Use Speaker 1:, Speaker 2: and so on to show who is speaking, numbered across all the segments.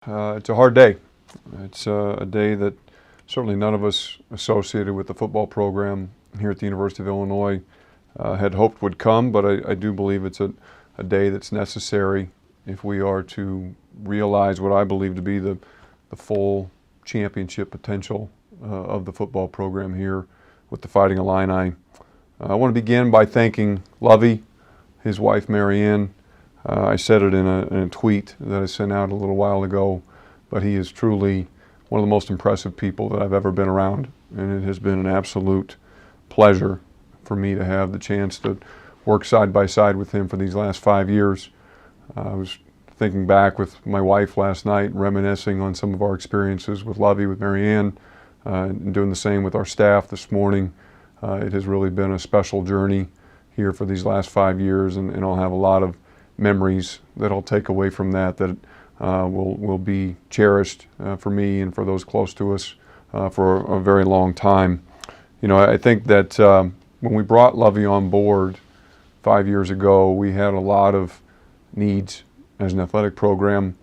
Speaker 1: It's a hard day. It's a day that certainly none of us associated with the football program here at the University of Illinois had hoped would come, but I do believe it's a day that's necessary if we are to realize what I believe to be the full championship potential of the football program here with the Fighting Illini. I want to begin by thanking Lovie, his wife Marianne. I said it in a tweet that I sent out a little while ago, but he is truly one of the most impressive people that I've ever been around, and it has been an absolute pleasure for me to have the chance to work side by side with him for these last 5 years. I was thinking back with my wife last night, reminiscing on some of our experiences with Lovie, with Marianne, and doing the same with our staff this morning. It has really been a special journey here for these last 5 years, and I'll have a lot of memories that I'll take away from that will be cherished for me and for those close to us for a very long time. You know, I think that when we brought Lovie on board 5 years ago, we had a lot of needs as an athletic program,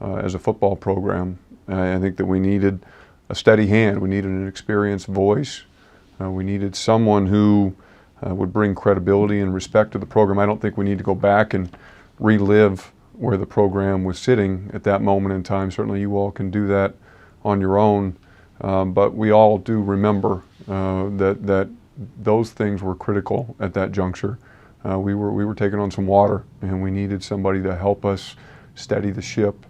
Speaker 1: as a football program. I think that we needed a steady hand. We needed an experienced voice. We needed someone who would bring credibility and respect to the program. I don't think we need to go back and relive where the program was sitting at that moment in time. Certainly you all can do that on your own, but we all do remember that those things were critical at that juncture. We were taking on some water, and we needed somebody to help us steady the ship.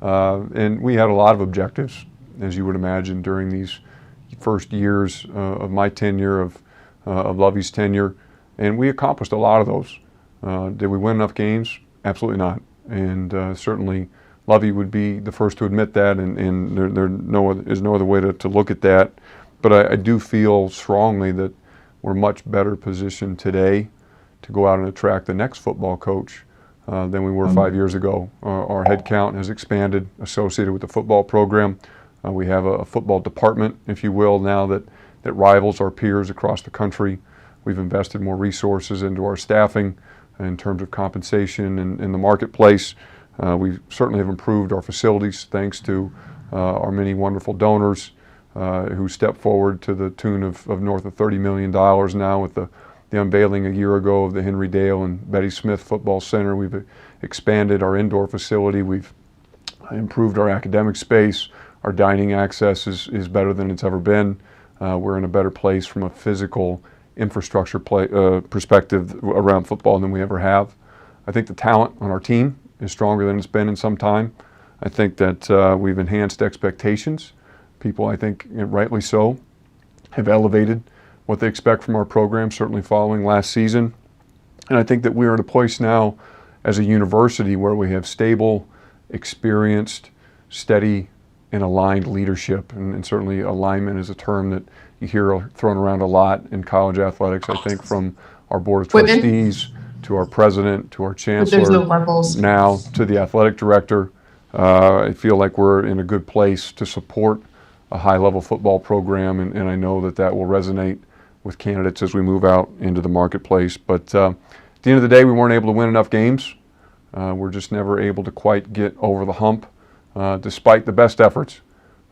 Speaker 1: And we had a lot of objectives, as you would imagine, during these first years of my tenure, of Lovie's tenure, and we accomplished a lot of those. Did we win enough games? Absolutely not. And certainly Lovie would be the first to admit that, and there is no other way to look at that. But I do feel strongly that we're much better positioned today to go out and attract the next football coach than we were 5 years ago. Our head count has expanded associated with the football program. We have a football department, if you will, now that rivals our peers across the country. We've invested more resources into our staffing in terms of compensation and in the marketplace. We certainly have improved our facilities thanks to our many wonderful donors who stepped forward to the tune of north of $30 million now with the unveiling a year ago of the Henry Dale and Betty Smith Football Center. We've expanded our indoor facility. We've improved our academic space. Our dining access is better than it's ever been. We're in a better place from a physical infrastructure perspective around football than we ever have. I think the talent on our team is stronger than it's been in some time. I think that we've enhanced expectations. People, I think, rightly so, have elevated what they expect from our program, certainly following last season. And I think that we are at a place now as a university where we have stable, experienced, steady, and aligned leadership. And certainly alignment is a term that you hear thrown around a lot in college athletics, I think, from our board of trustees to our president to our chancellor, now to the athletic director. I feel like we're in a good place to support a high-level football program, and I know that will resonate with candidates as we move out into the marketplace. But at the end of the day, we weren't able to win enough games. We're just never able to quite get over the hump, despite the best efforts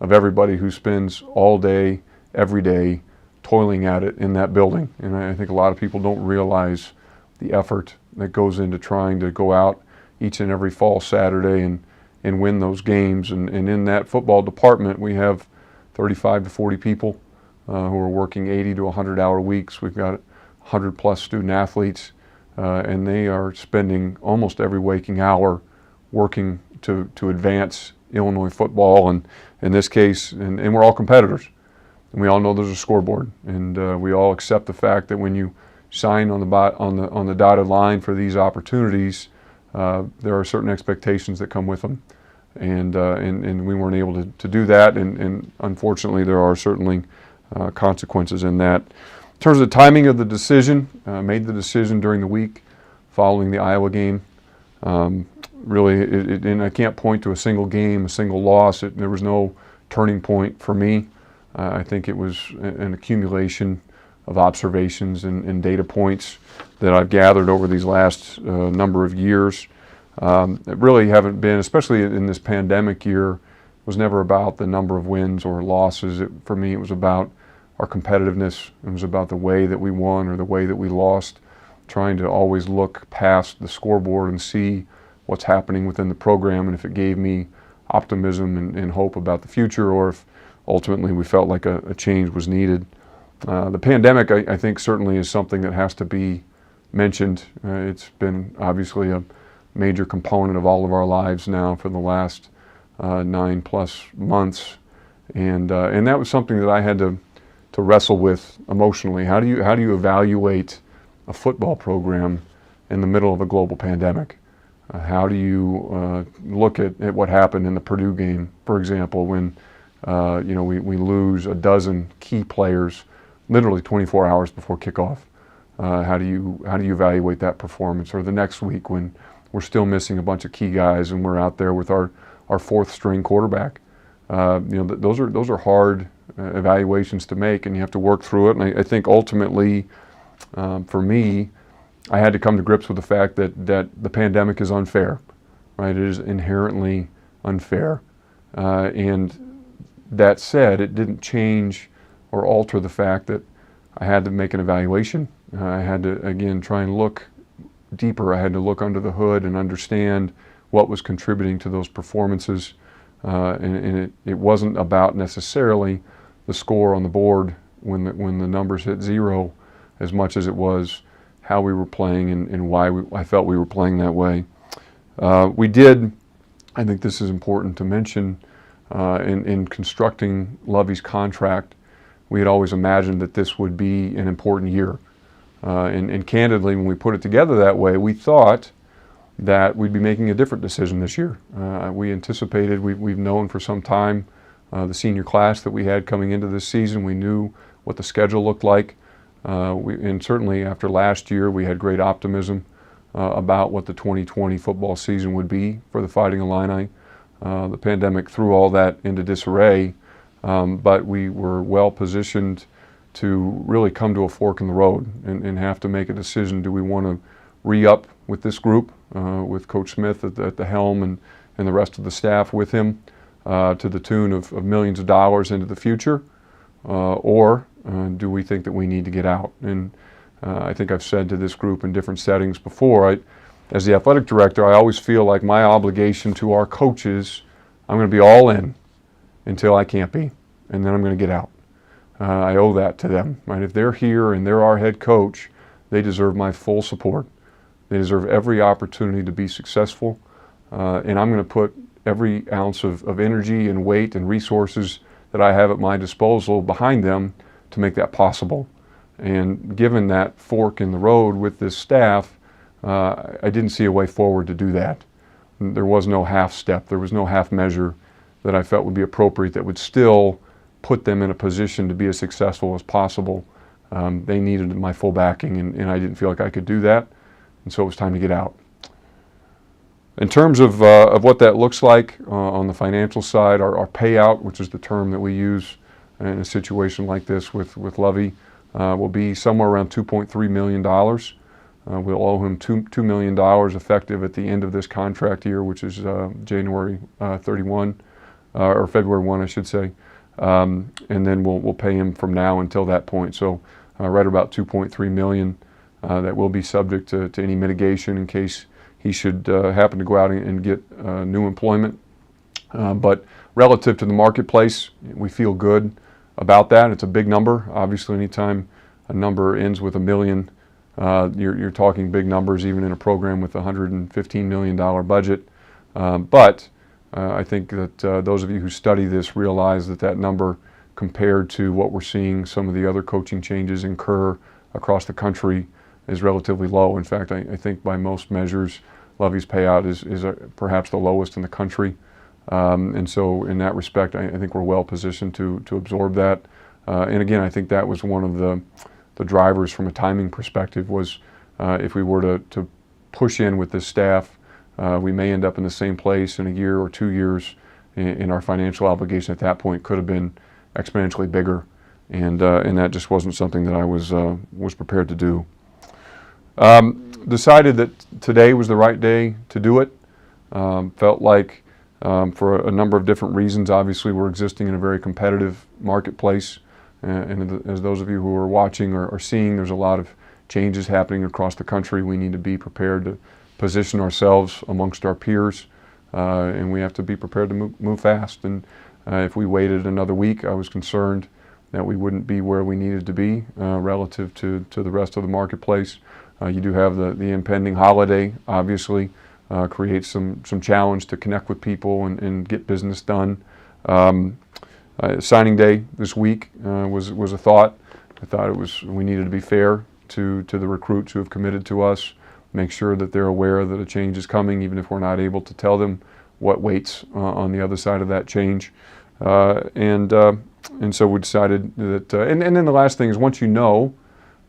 Speaker 1: of everybody who spends all day, every day, toiling at it in that building. And I think a lot of people don't realize the effort that goes into trying to go out each and every fall Saturday and win those games. And in that football department, we have 35 to 40 people who are working 80 to 100-hour weeks. We've got 100-plus student athletes, and they are spending almost every waking hour working to advance Illinois football, and in this case, and we're all competitors. And we all know there's a scoreboard, and we all accept the fact that when you sign on the dotted line for these opportunities, there are certain expectations that come with them, and we weren't able to do that, and unfortunately there are certainly consequences in that. In terms of the timing of the decision, made the decision during the week following the Iowa game. Really, and I can't point to a single game, a single loss. There was no turning point for me. I think it was an accumulation of observations and data points that I've gathered over these last number of years. It really haven't been, especially in this pandemic year, was never about the number of wins or losses. For me, it was about our competitiveness. It was about the way that we won or the way that we lost, trying to always look past the scoreboard and see what's happening within the program, and if it gave me optimism and hope about the future, or if ultimately we felt like a change was needed. The pandemic, I think, certainly is something that has to be mentioned. It's been obviously a major component of all of our lives now for the last 9+ months, and that was something that I had to wrestle with emotionally. How do you evaluate a football program in the middle of a global pandemic? How do you look at what happened in the Purdue game, for example, when we lose a dozen key players literally 24 hours before kickoff? How do you evaluate that performance? Or the next week when we're still missing a bunch of key guys and we're out there with our fourth string quarterback? Those are hard evaluations to make, and you have to work through it. And I think ultimately, for me, I had to come to grips with the fact that the pandemic is unfair, right? It is inherently unfair. And that said, it didn't change or alter the fact that I had to make an evaluation. I had to, again, try and look deeper. I had to look under the hood and understand what was contributing to those performances. And it wasn't about necessarily the score on the board when the numbers hit zero, as much as it was how we were playing and why I felt we were playing that way. We did, I think this is important to mention, in constructing Lovie's contract, we had always imagined that this would be an important year. And candidly, when we put it together that way, we thought that we'd be making a different decision this year. We anticipated, we've known for some time the senior class that we had coming into this season. We knew what the schedule looked like. And certainly after last year, we had great optimism about what the 2020 football season would be for the Fighting Illini. The pandemic threw all that into disarray, but we were well positioned to really come to a fork in the road and have to make a decision. Do we want to re-up with this group, with Coach Smith at the helm and the rest of the staff with him, to the tune of millions of dollars into the future, or do we think that we need to get out? And I think I've said to this group in different settings before, as the athletic director, I always feel like my obligation to our coaches, I'm going to be all in until I can't be, and then I'm going to get out. I owe that to them, right? If they're here and they're our head coach, they deserve my full support. They deserve every opportunity to be successful, and I'm going to put every ounce of energy and weight and resources that I have at my disposal behind them to make that possible. And given that fork in the road with this staff, I didn't see a way forward to do that. There was no half step, there was no half measure that I felt would be appropriate that would still put them in a position to be as successful as possible. They needed my full backing, and I didn't feel like I could do that, and so it was time to get out. In terms of what that looks like on the financial side, our payout, which is the term that we use in a situation like this with Lovie, will be somewhere around $2.3 million. We'll owe him $2 million effective at the end of this contract year, which is January 31, or February 1, I should say. And then we'll pay him from now until that point. So right about $2.3 million that will be subject to any mitigation in case he should happen to go out and get new employment. But relative to the marketplace, we feel good about that. It's a big number. Obviously, anytime a number ends with $1 million, you're talking big numbers, even in a program with a $115 million budget. But I think that those of you who study this realize that number, compared to what we're seeing some of the other coaching changes incur across the country, is relatively low. In fact, I think by most measures, Lovie's payout is perhaps the lowest in the country. And so in that respect, I think we're well positioned to absorb that. And again, I think that was one of the drivers from a timing perspective was if we were to push in with this staff, we may end up in the same place in a year or 2 years, and our financial obligation at that point could have been exponentially bigger. And that just wasn't something that I was prepared to do. Decided that today was the right day to do it. Felt like for a number of different reasons, obviously we're existing in a very competitive marketplace. And as those of you who are watching are seeing, there's a lot of changes happening across the country. We need to be prepared to position ourselves amongst our peers, and we have to be prepared to move fast. And if we waited another week, I was concerned that we wouldn't be where we needed to be relative to the rest of the marketplace. You do have the impending holiday, obviously, creates some challenge to connect with people and get business done. Signing day this week was a thought. I thought we needed to be fair to the recruits who have committed to us, make sure that they're aware that a change is coming, even if we're not able to tell them what waits on the other side of that change. And so we decided that, and then the last thing is once you know,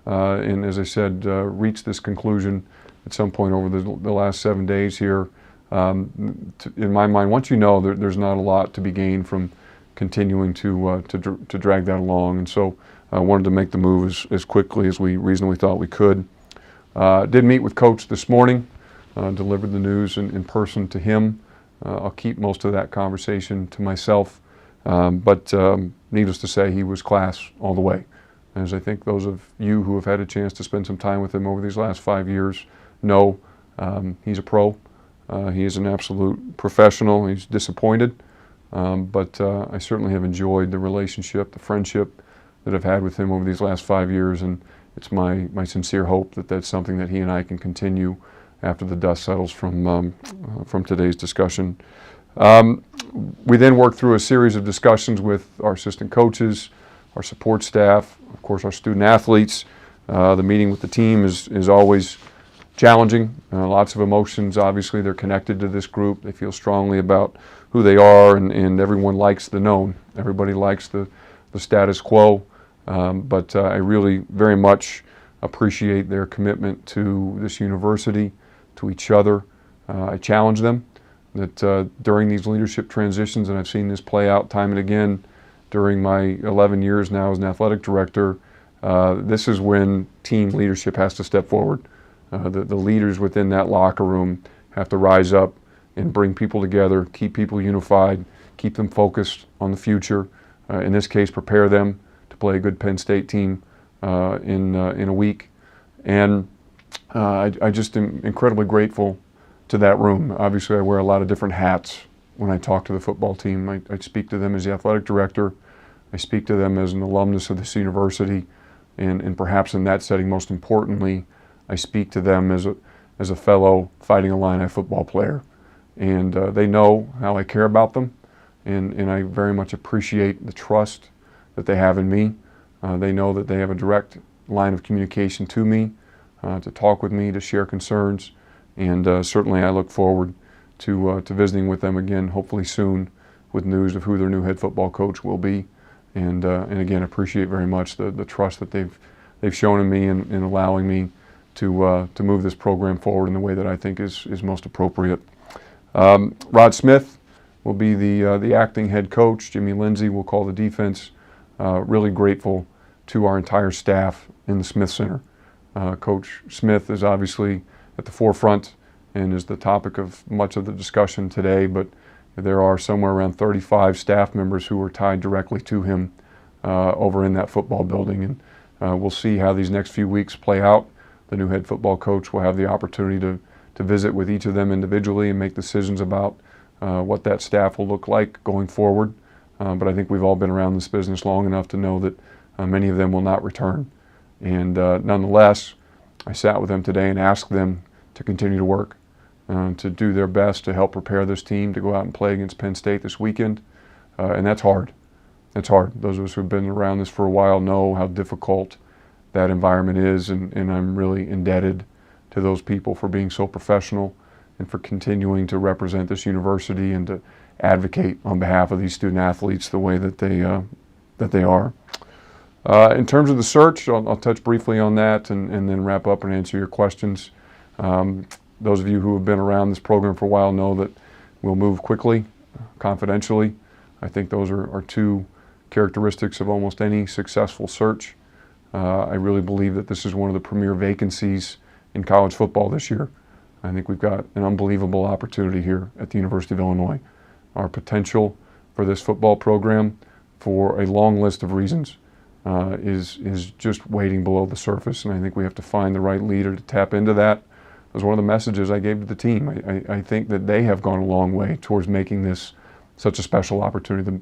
Speaker 1: and as I said, reach this conclusion at some point over the last 7 days here, in my mind, once you know, there's not a lot to be gained from continuing to drag that along. And so I wanted to make the move as quickly as we reasonably thought we could. Did meet with Coach this morning, delivered the news in person to him. I'll keep most of that conversation to myself. But needless to say, he was class all the way. As I think those of you who have had a chance to spend some time with him over these last 5 years know, he's a pro. He is an absolute professional. He's disappointed, but I certainly have enjoyed the relationship, the friendship that I've had with him over these last 5 years, and it's my sincere hope that that's something that he and I can continue after the dust settles from today's discussion. We then worked through a series of discussions with our assistant coaches, our support staff, of course our student athletes. The meeting with the team is always challenging, lots of emotions. Obviously they're connected to this group. They feel strongly about who they are, and everyone likes the known. Everybody likes the status quo, but I really very much appreciate their commitment to this university, to each other. I challenge them that during these leadership transitions, and I've seen this play out time and again during my 11 years now as an athletic director, this is when team leadership has to step forward. The leaders within that locker room have to rise up and bring people together, keep people unified, keep them focused on the future. In this case, prepare them to play a good Penn State team in a week. And I just am incredibly grateful to that room. Obviously, I wear a lot of different hats when I talk to the football team. I speak to them as the athletic director. I speak to them as an alumnus of this university. And perhaps in that setting, most importantly, I speak to them as a fellow Fighting Illini football player. And they know how I care about them. And I very much appreciate the trust that they have in me. They know that they have a direct line of communication to me, to talk with me, to share concerns. And certainly I look forward to visiting with them again, hopefully soon, with news of who their new head football coach will be. And again, appreciate very much the trust that they've shown in me in allowing me to move this program forward in the way that I think is most appropriate. Rod Smith will be the acting head coach. Jimmy Lindsay will call the defense. Really grateful to our entire staff in the Smith Center. Coach Smith is obviously at the forefront and is the topic of much of the discussion today, but there are somewhere around 35 staff members who are tied directly to him over in that football building. And we'll see how these next few weeks play out. The new head football coach will have the opportunity to visit with each of them individually and make decisions about what that staff will look like going forward. But I think we've all been around this business long enough to know that many of them will not return. And nonetheless, I sat with them today and asked them to continue to work, to do their best to help prepare this team to go out and play against Penn State this weekend. And that's hard. That's hard. Those of us who have been around this for a while know how difficult that environment is, and I'm really indebted to those people for being so professional and for continuing to represent this university and to advocate on behalf of these student athletes the way that they are. In terms of the search, I'll touch briefly on that and then wrap up and answer your questions. Those of you who have been around this program for a while know that we'll move quickly, confidentially. I think those are two characteristics of almost any successful search. I really believe that this is one of the premier vacancies in college football this year. I think we've got an unbelievable opportunity here at the University of Illinois. Our potential for this football program, for a long list of reasons, is just waiting below the surface, and I think we have to find the right leader to tap into that. That was one of the messages I gave to the team. I think that they have gone a long way towards making this such a special opportunity.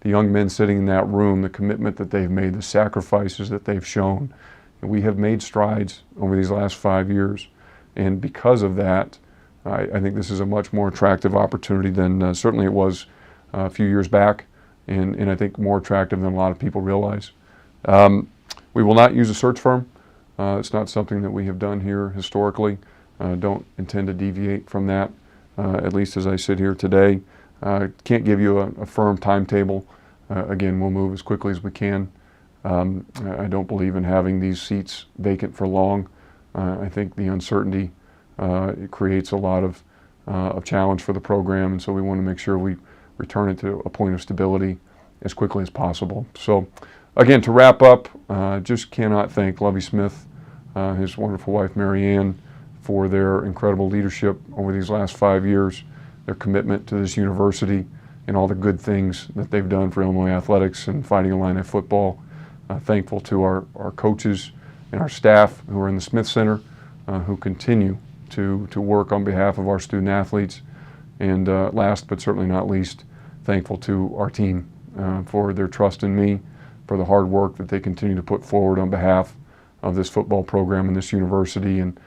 Speaker 1: The young men sitting in that room, the commitment that they've made, the sacrifices that they've shown. We have made strides over these last 5 years, and because of that, I think this is a much more attractive opportunity than certainly it was a few years back, and I think more attractive than a lot of people realize. We will not use a search firm. It's not something that we have done here historically. Don't intend to deviate from that, at least as I sit here today. Can't give you a firm timetable. Again, we'll move as quickly as we can. I don't believe in having these seats vacant for long. I think the uncertainty it creates a lot of challenge for the program, and so we want to make sure we return it to a point of stability as quickly as possible. So, again, to wrap up, just cannot thank Lovie Smith, his wonderful wife Mary Ann, for their incredible leadership over these last 5 years, their commitment to this university, and all the good things that they've done for Illinois athletics and Fighting Illini football. Thankful to our coaches and our staff who are in the Smith Center, who continue to work on behalf of our student athletes. And last but certainly not least, thankful to our team for their trust in me, for the hard work that they continue to put forward on behalf of this football program and this university, and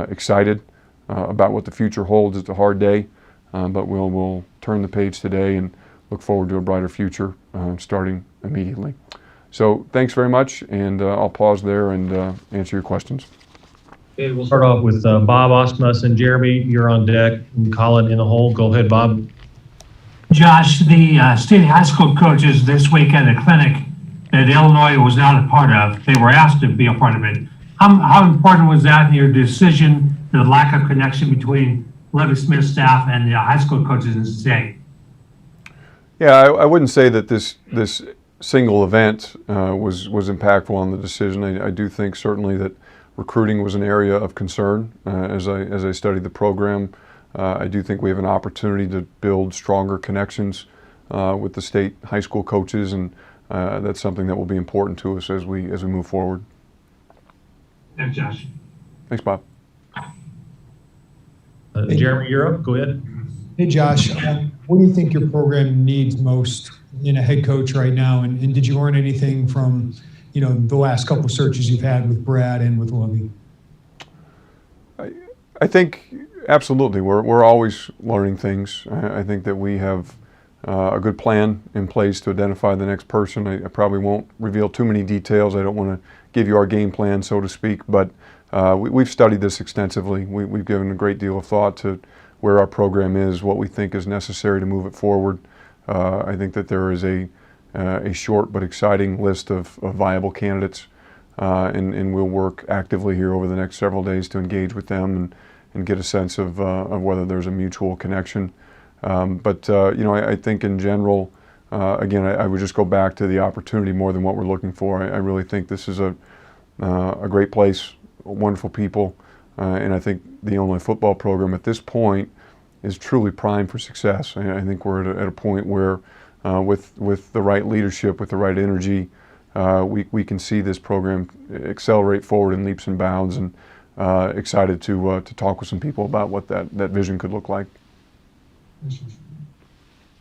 Speaker 1: excited about what the future holds. It's a hard day, but we'll turn the page today and look forward to a brighter future starting immediately. So thanks very much, and I'll pause there and answer your questions.
Speaker 2: Okay, we'll start off with Bob Osmus and Jeremy. You're on deck. And Colin in the hole. Go ahead, Bob.
Speaker 3: Josh, the state high school coaches this week at a clinic that Illinois was not a part of, they were asked to be a part of it. How important was that in your decision, the lack of connection between Lovie Smith staff and the high school coaches in the state?
Speaker 1: Yeah, I wouldn't say that this single event was impactful on the decision. I do think certainly that recruiting was an area of concern as I studied the program. I do think we have an opportunity to build stronger connections with the state high school coaches, and that's something that will be important to us as we move forward.
Speaker 3: Thanks, Josh.
Speaker 1: Thanks, Bob.
Speaker 2: Jeremy, you're up. Go ahead.
Speaker 4: Hey, Josh. What do you think your program needs most in a head coach right now? And did you learn anything from, the last couple of searches you've had with Brad and with Lovie?
Speaker 1: I think absolutely. We're always learning things. I think that we have a good plan in place to identify the next person. I probably won't reveal too many details. I don't want to give you our game plan, so to speak, but we've studied this extensively. We've given a great deal of thought to where our program is, what we think is necessary to move it forward. I think that there is a short but exciting list of viable candidates, and we'll work actively here over the next several days to engage with them and get a sense of whether there's a mutual connection. I think in general, again, I would just go back to the opportunity more than what we're looking for. I really think this is a great place, wonderful people, and I think the Illinois football program at this point is truly primed for success. I think we're at a point where with the right leadership, with the right energy, we can see this program accelerate forward in leaps and bounds, and excited to talk with some people about what that vision could look like.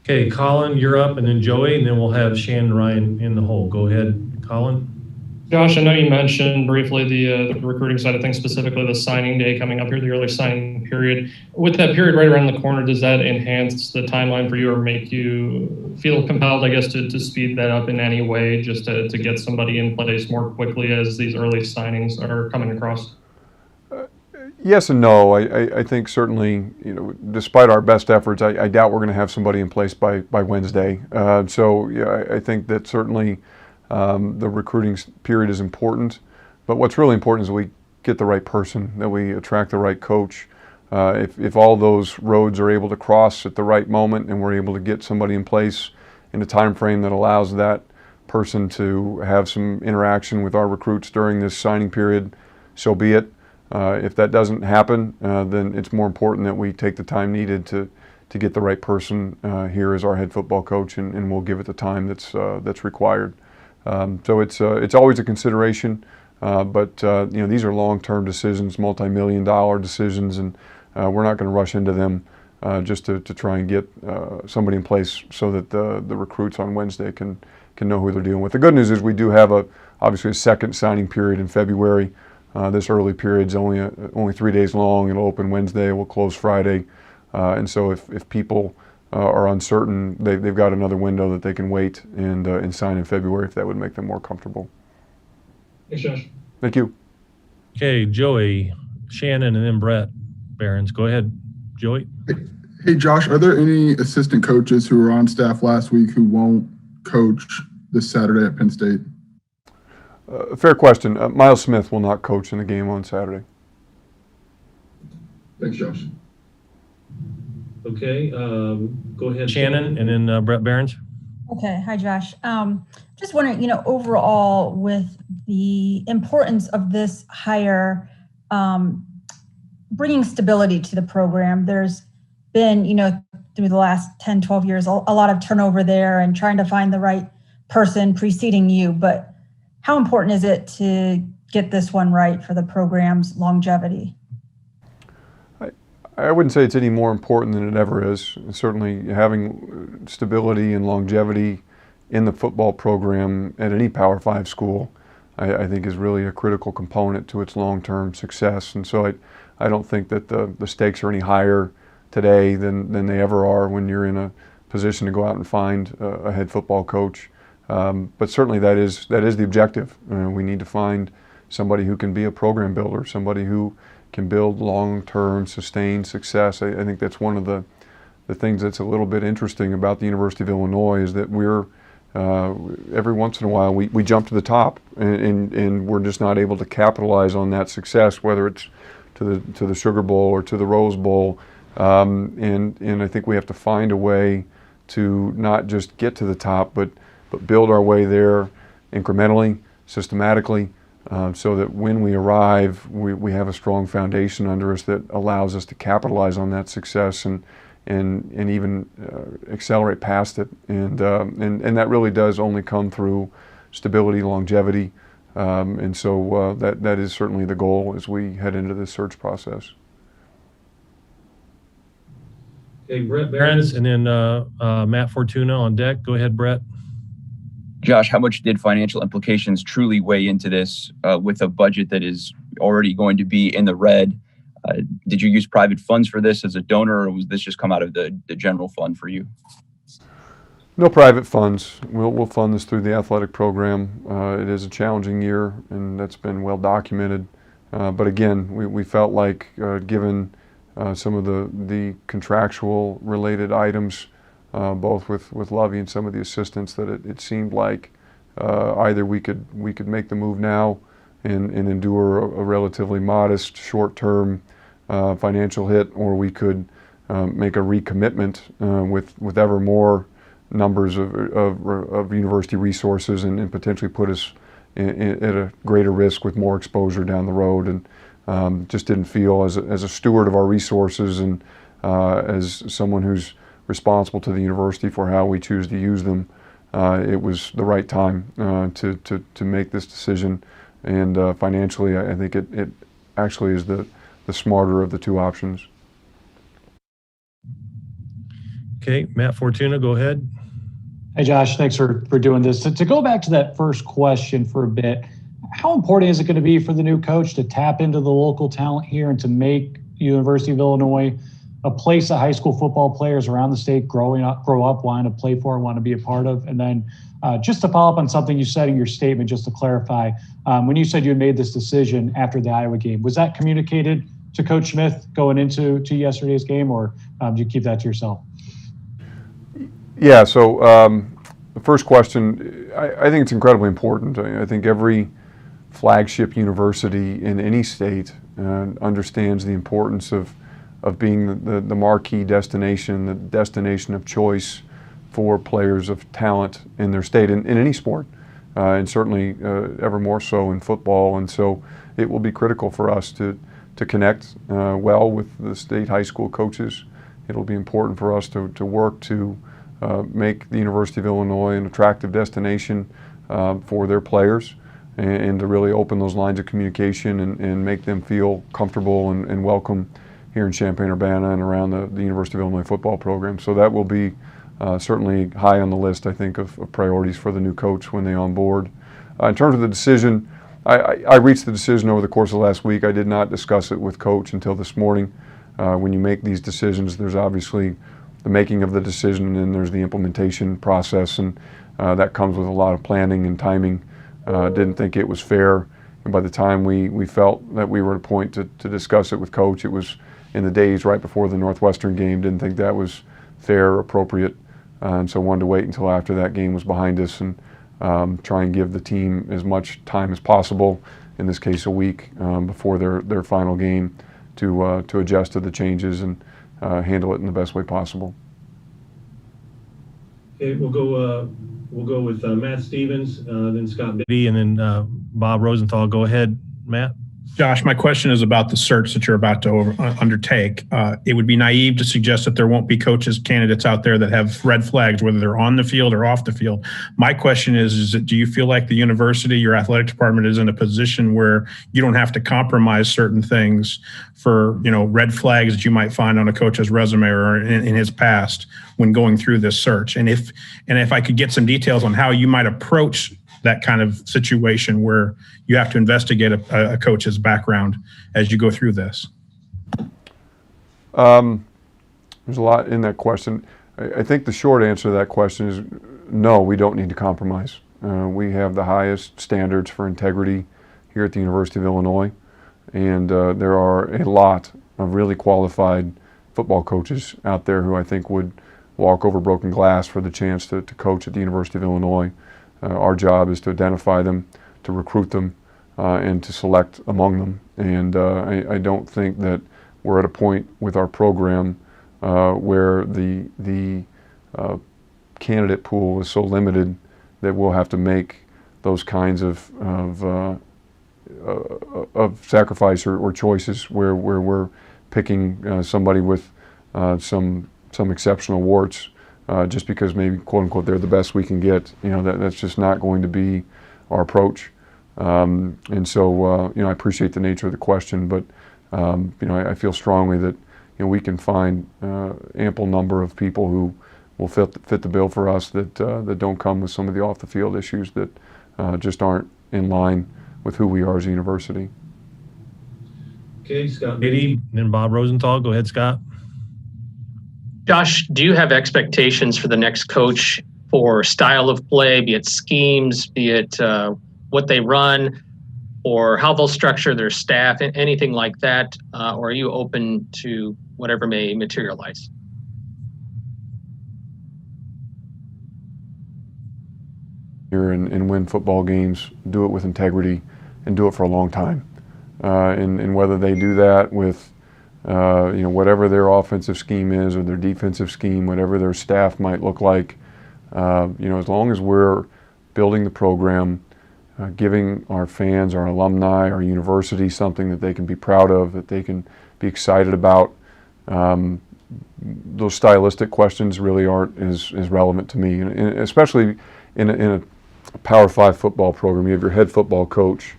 Speaker 2: Okay, Colin, you're up, and then Joey, and then we'll have Shannon Ryan in the hole. Go ahead, Colin.
Speaker 5: Josh, I know you mentioned briefly the recruiting side of things, specifically the signing day coming up here, the early signing period. With that period right around the corner, does that enhance the timeline for you or make you feel compelled, I guess, to speed that up in any way, just to get somebody in place more quickly as these early signings are coming across?
Speaker 1: Yes and no. I think certainly, despite our best efforts, I doubt we're going to have somebody in place by Wednesday. I think that certainly the recruiting period is important. But what's really important is that we get the right person, that we attract the right coach. If all those roads are able to cross at the right moment and we're able to get somebody in place in a time frame that allows that person to have some interaction with our recruits during this signing period, so be it. If that doesn't happen, then it's more important that we take the time needed to get the right person here as our head football coach, and we'll give it the time that's required. So it's always a consideration, but these are long-term decisions, multi-million-dollar decisions, and we're not going to rush into them just to try and get somebody in place so that the recruits on Wednesday can know who they're dealing with. The good news is we do have obviously a second signing period in February. This early period's only 3 days long. It'll open Wednesday. We'll close Friday. And so if people are uncertain, they've got another window that they can wait and sign in February if that would make them more comfortable.
Speaker 5: Thanks, Josh.
Speaker 1: Thank you.
Speaker 2: Okay, Joey, Shannon, and then Brett Behrens. Go ahead, Joey.
Speaker 6: Hey, Josh, are there any assistant coaches who were on staff last week who won't coach this Saturday at Penn State?
Speaker 1: Fair question. Miles Smith will not coach in the game on Saturday.
Speaker 6: Thanks, Josh.
Speaker 2: Okay, go ahead, Shannon, and then Brett Behrens.
Speaker 7: Okay, hi Josh. Just wondering, overall with the importance of this hire, bringing stability to the program, there's been, through the last 10, 12 years, a lot of turnover there and trying to find the right person preceding you. But how important is it to get this one right for the program's longevity?
Speaker 1: I wouldn't say it's any more important than it ever is. Certainly having stability and longevity in the football program at any Power 5 school, I think is really a critical component to its long-term success. And so I don't think that the stakes are any higher today than they ever are when you're in a position to go out and find a head football coach. But certainly that is the objective. We need to find somebody who can be a program builder, somebody who can build long-term, sustained success. I think that's one of the things that's a little bit interesting about the University of Illinois is that we're every once in a while we jump to the top and we're just not able to capitalize on that success, whether it's to the Sugar Bowl or to the Rose Bowl. And I think we have to find a way to not just get to the top, but build our way there incrementally, systematically, so that when we arrive, we have a strong foundation under us that allows us to capitalize on that success and even accelerate past it. And that really does only come through stability, longevity, and so that is certainly the goal as we head into this search process.
Speaker 2: Okay, Brett Behrens, and then Matt Fortuna on deck. Go ahead, Brett.
Speaker 8: Josh, how much did financial implications truly weigh into this with a budget that is already going to be in the red? Did you use private funds for this as a donor, or was this just come out of the general fund for you?
Speaker 1: No private funds. We'll fund this through the athletic program. It is a challenging year, and that's been well documented. But again, we felt like given some of the contractual related items, both with Lovie and some of the assistants, that it seemed like either we could make the move now and endure a relatively modest short-term financial hit, or we could make a recommitment with ever more numbers of university resources and potentially put us at a greater risk with more exposure down the road. And just didn't feel as a steward of our resources and as someone who's responsible to the university for how we choose to use them, it was the right time to make this decision. And financially, I think it actually is the smarter of the two options.
Speaker 2: Okay, Matt Fortuna, go ahead.
Speaker 9: Hey, Josh, thanks for doing this. To go back to that first question for a bit, how important is it going to be for the new coach to tap into the local talent here and to make University of Illinois a place that high school football players around the state grow up, want to play for, want to be a part of? And then just to follow up on something you said in your statement, just to clarify, when you said you had made this decision after the Iowa game, was that communicated to Coach Smith going into yesterday's game, or do you keep that to yourself?
Speaker 1: Yeah, so the first question, I think it's incredibly important. I think every flagship university in any state understands the importance of being the marquee destination, the destination of choice for players of talent in their state, in any sport, and certainly ever more so in football. And so it will be critical for us to to connect well with the state high school coaches. It'll be important for us to work to make the University of Illinois an attractive destination for their players, and to really open those lines of communication and make them feel comfortable and welcome here in Champaign-Urbana and around the University of Illinois football program. So that will be certainly high on the list, I think, of priorities for the new coach when they on board. In terms of the decision, I reached the decision over the course of last week. I did not discuss it with Coach until this morning. When you make these decisions, there's obviously the making of the decision, and then there's the implementation process, and that comes with a lot of planning and timing. Didn't think it was fair, and by the time we felt that we were at a point to discuss it with Coach, it was in the days right before the Northwestern game. Didn't think that was fair or appropriate, and so wanted to wait until after that game was behind us and try and give the team as much time as possible, in this case a week, before their final game, to adjust to the changes and handle it in the best way possible.
Speaker 10: Okay, we'll go with Matt Stevens, then Scott Biddy.
Speaker 2: And then Bob Rosenthal. Go ahead, Matt.
Speaker 11: Josh, my question is about the search that you're about to undertake. It would be naive to suggest that there won't be candidates out there that have red flags, whether they're on the field or off the field. My question is that do you feel like the university, your athletic department, is in a position where you don't have to compromise certain things for, red flags that you might find on a coach's resume or in his past when going through this search? And if I could get some details on how you might approach that kind of situation where you have to investigate a coach's background as you go through this?
Speaker 1: There's a lot in that question. I think the short answer to that question is no, we don't need to compromise. We have the highest standards for integrity here at the University of Illinois, and there are a lot of really qualified football coaches out there who I think would walk over broken glass for the chance to coach at the University of Illinois. Our job is to identify them, to recruit them, and to select among them. And I don't think that we're at a point with our program where the candidate pool is so limited that we'll have to make those kinds of sacrifice or choices where we're picking somebody with some exceptional warts. Just because maybe, quote unquote, they're the best we can get. That's just not going to be our approach. And so, I appreciate the nature of the question, but, I feel strongly that, we can find ample number of people who will fit the bill for us that don't come with some of the off the field issues that just aren't in line with who we are as a university.
Speaker 10: Okay, Scott
Speaker 2: Biddy, and then Bob Rosenthal. Go ahead, Scott.
Speaker 12: Josh, do you have expectations for the next coach for style of play, be it schemes, be it what they run, or how they'll structure their staff, anything like that? Or are you open to whatever may materialize?
Speaker 1: And win football games, do it with integrity, and do it for a long time. And whether they do that with whatever their offensive scheme is or their defensive scheme, whatever their staff might look like, as long as we're building the program, giving our fans, our alumni, our university something that they can be proud of, that they can be excited about, those stylistic questions really aren't as relevant to me. And especially in a Power 5 football program, you have your head football coach,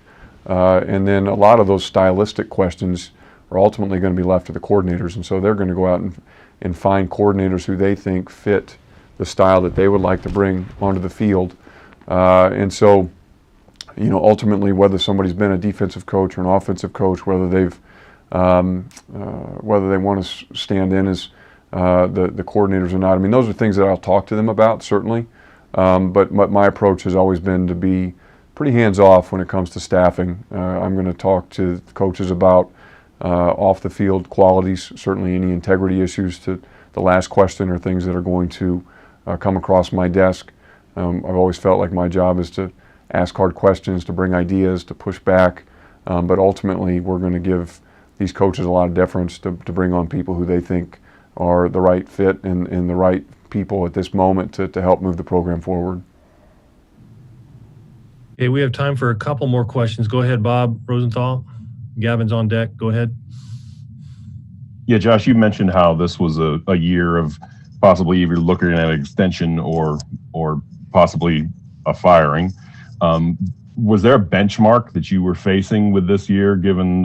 Speaker 1: and then a lot of those stylistic questions are ultimately going to be left to the coordinators, and so they're going to go out and find coordinators who they think fit the style that they would like to bring onto the field. And so, ultimately, whether somebody's been a defensive coach or an offensive coach, whether they want to stand in as the coordinators or not, those are things that I'll talk to them about, certainly. But my approach has always been to be pretty hands-off when it comes to staffing. I'm going to talk to coaches about off the field qualities, certainly any integrity issues to the last question or things that are going to come across my desk. I've always felt like my job is to ask hard questions, to bring ideas, to push back, but ultimately we're going to give these coaches a lot of deference to bring on people who they think are the right fit and the right people at this moment to help move the program forward.
Speaker 2: Okay, we have time for a couple more questions. Go ahead, Bob Rosenthal. Gavin's on deck. Go ahead.
Speaker 13: Yeah, Josh, you mentioned how this was a year of possibly either looking at an extension or possibly a firing. Was there a benchmark that you were facing with this year, given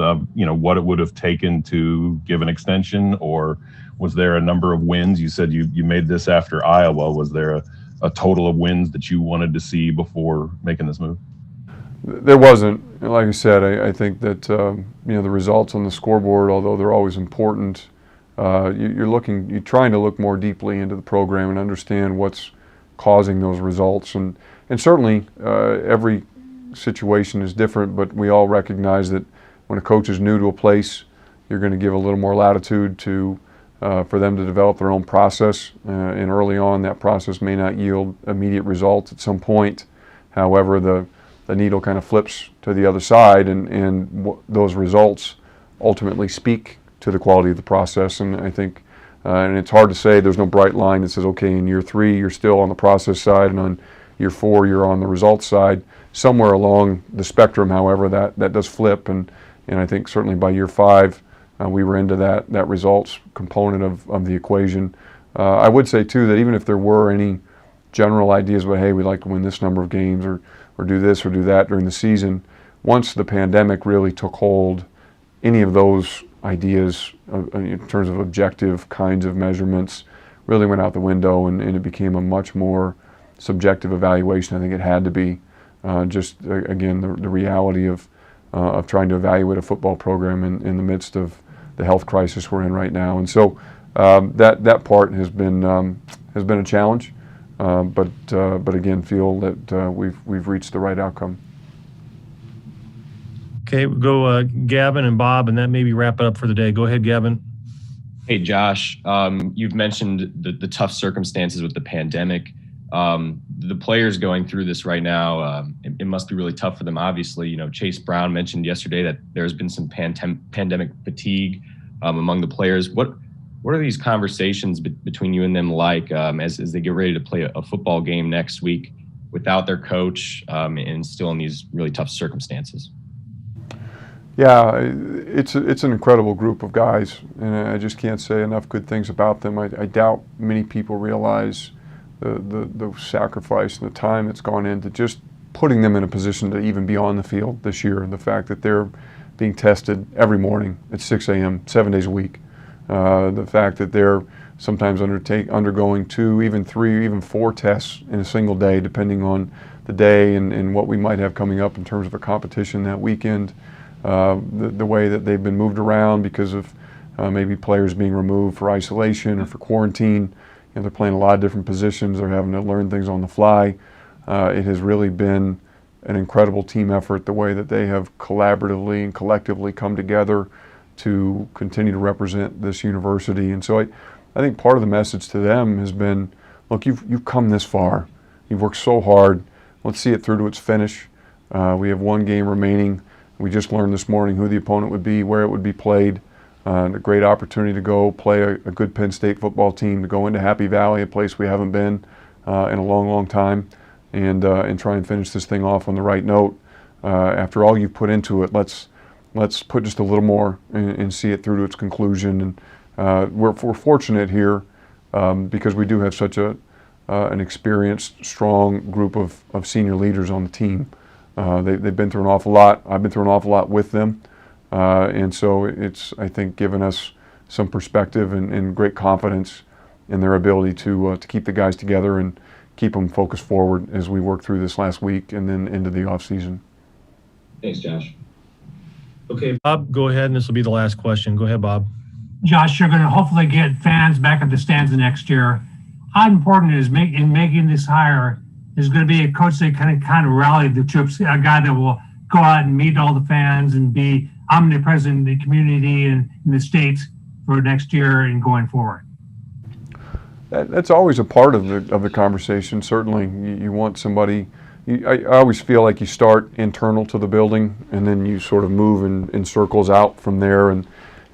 Speaker 13: what it would have taken to give an extension, or was there a number of wins? You said you made this after Iowa. Was there a total of wins that you wanted to see before making this move?
Speaker 1: There wasn't. Like I said, I think that the results on the scoreboard, although they're always important, you're trying to look more deeply into the program and understand what's causing those results. And certainly every situation is different, but we all recognize that when a coach is new to a place, you're going to give a little more latitude for them to develop their own process. And early on, that process may not yield immediate results at some point. However, the needle kind of flips to the other side, and those results ultimately speak to the quality of the process. And I think, and it's hard to say, there's no bright line that says, okay, in year 3, you're still on the process side, and on year 4, you're on the results side. Somewhere along the spectrum, however, that does flip, and I think certainly by year 5, we were into that results component of the equation. I would say, too, that even if there were any general ideas about, hey, we'd like to win this number of games, or do this or do that during the season, once the pandemic really took hold, any of those ideas in terms of objective kinds of measurements really went out the window, and it became a much more subjective evaluation. I think it had to be again, the reality of trying to evaluate a football program in the midst of the health crisis we're in right now. And so that part has been a challenge. But again, feel that we've reached the right outcome.
Speaker 2: Okay, we'll go Gavin and Bob, and that maybe wrap it up for the day. Go ahead, Gavin.
Speaker 14: Hey, Josh, you've mentioned the tough circumstances with the pandemic. The players going through this right now, it must be really tough for them. Obviously, Chase Brown mentioned yesterday that there's been some pandemic fatigue among the players. What are these conversations between you and them like as they get ready to play a football game next week without their coach and still in these really tough circumstances?
Speaker 1: Yeah, it's an incredible group of guys, and I just can't say enough good things about them. I doubt many people realize the sacrifice and the time that's gone into just putting them in a position to even be on the field this year, and the fact that they're being tested every morning at 6 a.m., 7 days a week. The fact that they're sometimes undergoing 2, even 3, even 4 tests in a single day, depending on the day and what we might have coming up in terms of a competition that weekend. The way that they've been moved around because of maybe players being removed for isolation or for quarantine. They're playing a lot of different positions. They're having to learn things on the fly. It has really been an incredible team effort, the way that they have collaboratively and collectively come together to continue to represent this university. And so I think part of the message to them has been, look, you've come this far. You've worked so hard. Let's see it through to its finish. We have 1 game remaining. We just learned this morning who the opponent would be, where it would be played. A great opportunity to go play a good Penn State football team, to go into Happy Valley, a place we haven't been in a long, long time, and try and finish this thing off on the right note. After all you've put into it, let's put just a little more and see it through to its conclusion. And we're fortunate here because we do have such an experienced, strong group of senior leaders on the team. They've been through an awful lot. I've been through an awful lot with them. And so it's, I think, given us some perspective and great confidence in their ability to keep the guys together and keep them focused forward as we work through this last week and then into the off season.
Speaker 10: Thanks, Josh. Okay,
Speaker 2: Bob, go ahead, and this will be the last question. Go ahead, Bob.
Speaker 3: Josh, you're going to hopefully get fans back at the stands the next year. How important is in making this hire is going to be a coach that kind of rally the troops, a guy that will go out and meet all the fans and be omnipresent in the community and in the states for next year and going forward?
Speaker 1: That's always a part of the conversation. Certainly, you want somebody. I always feel like you start internal to the building, and then you sort of move in circles out from there. And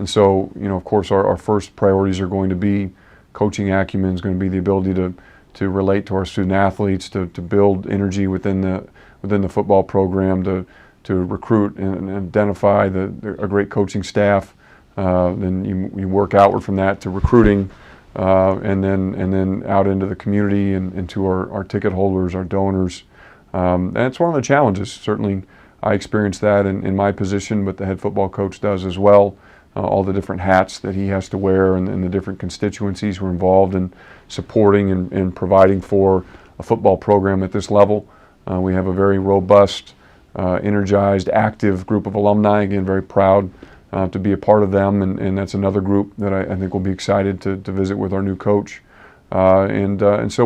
Speaker 1: so, of course, our first priorities are going to be coaching acumen, is going to be the ability to relate to our student athletes, to build energy within the football program, to to recruit and identify a great coaching staff. Then you work outward from that to recruiting, and then out into the community and to our ticket holders, our donors. And it's one of the challenges. Certainly, I experienced that in my position, but the head football coach does as well. All the different hats that he has to wear and the different constituencies who are involved in supporting and providing for a football program at this level. We have a very robust, energized, active group of alumni. Again, very proud to be a part of them, and that's another group that I think will be excited to visit with our new coach. And so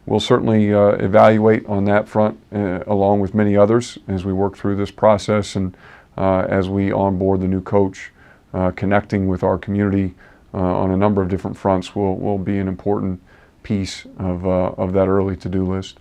Speaker 1: we'll certainly evaluate on that front, along with many others, as we work through this process and as we onboard the new coach. Connecting with our community on a number of different fronts will be an important piece of that early to-do list.